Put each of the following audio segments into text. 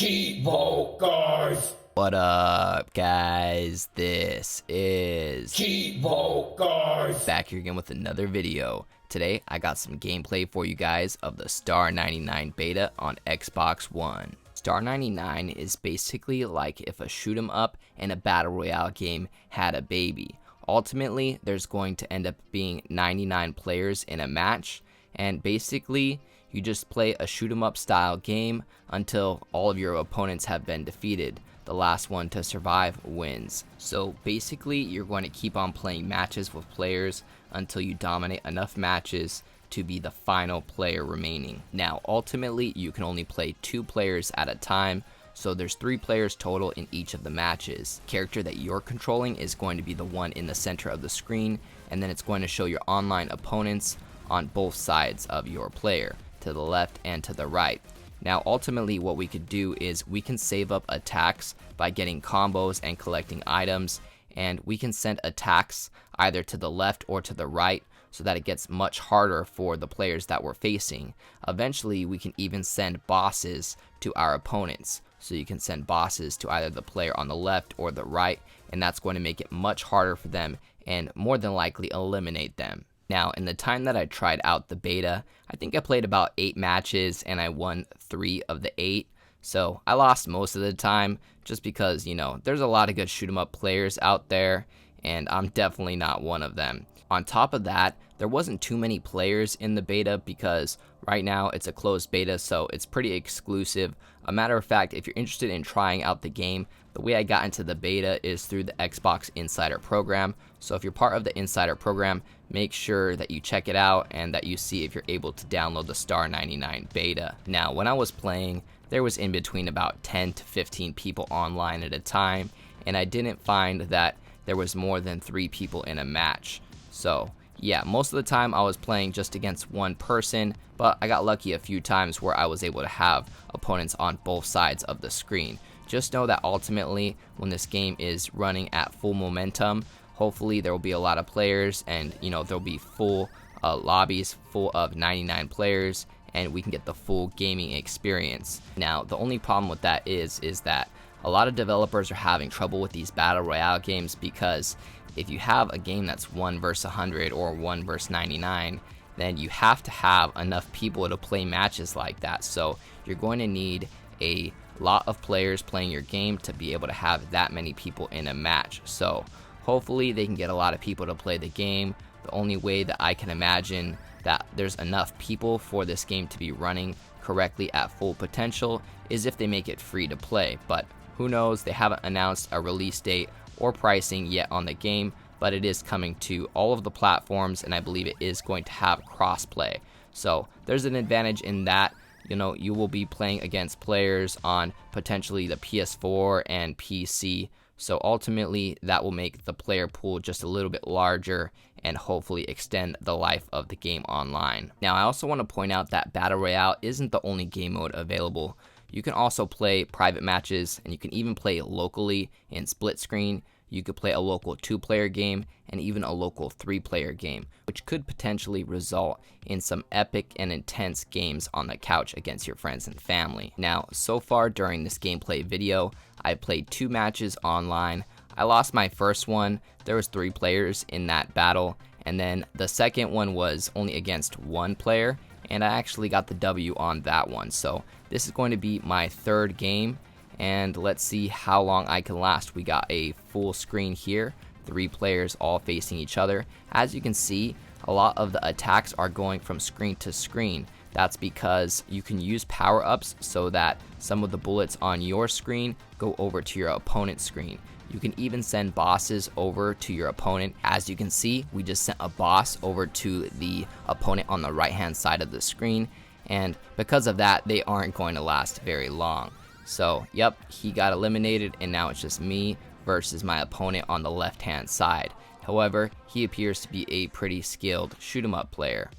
Cheevo, guys. What up, guys? This is Cheevo, guys. back here again with another video. Today, I got some gameplay for you guys of the Star99 beta on Xbox One. Star99 is basically like if a shoot 'em up and a battle royale game had a baby. Ultimately, there's going to end up being 99 players in a match, and basically, you just play a shoot 'em up style game until all of your opponents have been defeated. The last one to survive wins. So basically, you're going to keep on playing matches with players until you dominate enough matches to be the final player remaining. Now, ultimately, you can only play 2 players at a time, so there's 3 players total in each of the matches. The character that you're controlling is going to be the one in the center of the screen, and then it's going to show your online opponents on both sides of your player, to the left and to the right. Now ultimately what we could do is we can save up attacks by getting combos and collecting items, and we can send attacks either to the left or to the right so that it gets much harder for the players that we're facing. Eventually we can even send bosses to our opponents. So you can send bosses to either the player on the left or the right, and that's going to make it much harder for them and more than likely eliminate them. Now, in the time that I tried out the beta, I think I played about 8 matches and I won 3 of the 8. So I lost most of the time just because, there's a lot of good shoot 'em up players out there, and I'm definitely not one of them. On top of that, there wasn't too many players in the beta because right now it's a closed beta, so it's pretty exclusive. A matter of fact, if you're interested in trying out the game, the way I got into the beta is through the Xbox Insider program. So if you're part of the Insider program, make sure that you check it out and that you see if you're able to download the Star99 beta. Now, when I was playing, there was in between about 10 to 15 people online at a time, and I didn't find that there was more than 3 people in a match. So yeah, most of the time I was playing just against one person, but I got lucky a few times where I was able to have opponents on both sides of the screen. Just know that ultimately, when this game is running at full momentum, hopefully there will be a lot of players, and there'll be full lobbies full of 99 players, and we can get the full gaming experience. Now, the only problem with that is that a lot of developers are having trouble with these battle royale games, because if you have a game that's 1 versus 100 or 1 versus 99, then you have to have enough people to play matches like that. So you're going to need a lot of players playing your game to be able to have that many people in a match. So hopefully they can get a lot of people to play the game. The only way that I can imagine that there's enough people for this game to be running correctly at full potential is if they make it free to play. But who knows, they haven't announced a release date or pricing yet on the game, but it is coming to all of the platforms, and I believe it is going to have crossplay. So there's an advantage in that. You will be playing against players on potentially the PS4 and PC. So ultimately, that will make the player pool just a little bit larger and hopefully extend the life of the game online. Now, I also want to point out that Battle Royale isn't the only game mode available. You can also play private matches, and you can even play locally in split screen. You could play a local 2-player game and even a local 3-player game, which could potentially result in some epic and intense games on the couch against your friends and family. Now, so far during this gameplay video, I played 2 matches online. I lost my first one. There was 3 players in that battle, and then the second one was only against 1 player, and I actually got the W on that one. So this is going to be my 3rd game, and let's see how long I can last. We got a full screen here, 3 players all facing each other. As you can see, a lot of the attacks are going from screen to screen. That's because you can use power-ups so that some of the bullets on your screen go over to your opponent's screen. You can even send bosses over to your opponent. As you can see, we just sent a boss over to the opponent on the right-hand side of the screen, and because of that, they aren't going to last very long. So, yep, he got eliminated, and now it's just me versus my opponent on the left-hand side. However, he appears to be a pretty skilled shoot-'em-up player.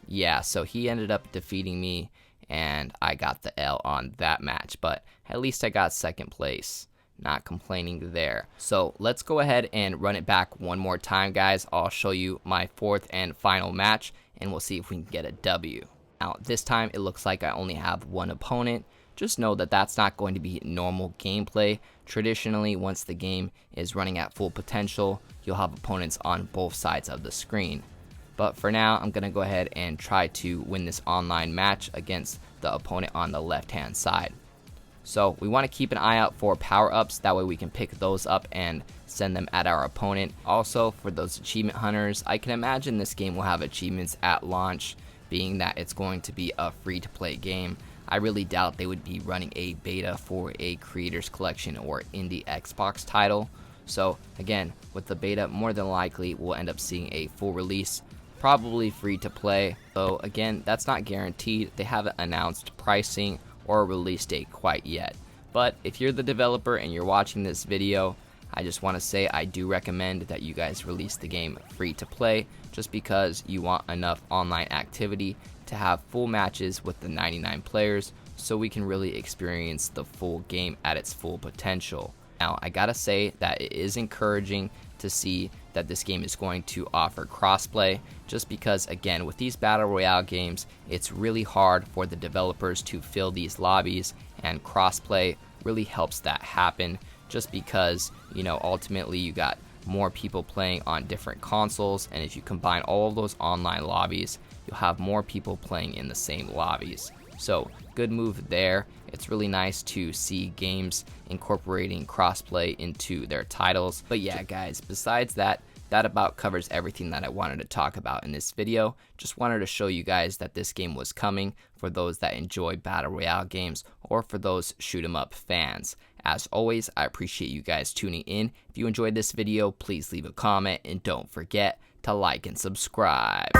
Yeah, so he ended up defeating me, and I got the L on that match, but at least I got 2nd place. Not complaining there. So let's go ahead and run it back one more time, guys. I'll show you my 4th and final match, and we'll see if we can get a W. Now, this time it looks like I only have one opponent. just know that that's not going to be normal gameplay. Traditionally, once the game is running at full potential, you'll have opponents on both sides of the screen. But for now, I'm going to go ahead and try to win this online match against the opponent on the left-hand side. So we want to keep an eye out for power-ups, that way we can pick those up and send them at our opponent. Also, for those achievement hunters, I can imagine this game will have achievements at launch, being that it's going to be a free-to-play game. I really doubt they would be running a beta for a Creators Collection or indie Xbox title. So again, with the beta, more than likely we'll end up seeing a full release, probably free to play. So again, that's not guaranteed. They haven't announced pricing or a release date quite yet. But if you're the developer and you're watching this video, I just want to say I do recommend that you guys release the game free to play, just because you want enough online activity to have full matches with the 99 players, so we can really experience the full game at its full potential. Now, I gotta say that it is encouraging to see that this game is going to offer crossplay, just because again, with these battle royale games, it's really hard for the developers to fill these lobbies, and crossplay really helps that happen, just because, you know, ultimately you got more people playing on different consoles, and if you combine all of those online lobbies, you'll have more people playing in the same lobbies. So good move there. It's really nice to see games incorporating crossplay into their titles. But yeah, guys, besides that, that about covers everything that I wanted to talk about in this video. Just wanted to show you guys that this game was coming for those that enjoy battle royale games, or for those shoot 'em up fans. As always, I appreciate you guys tuning in. If you enjoyed this video, please leave a comment, and don't forget to like and subscribe.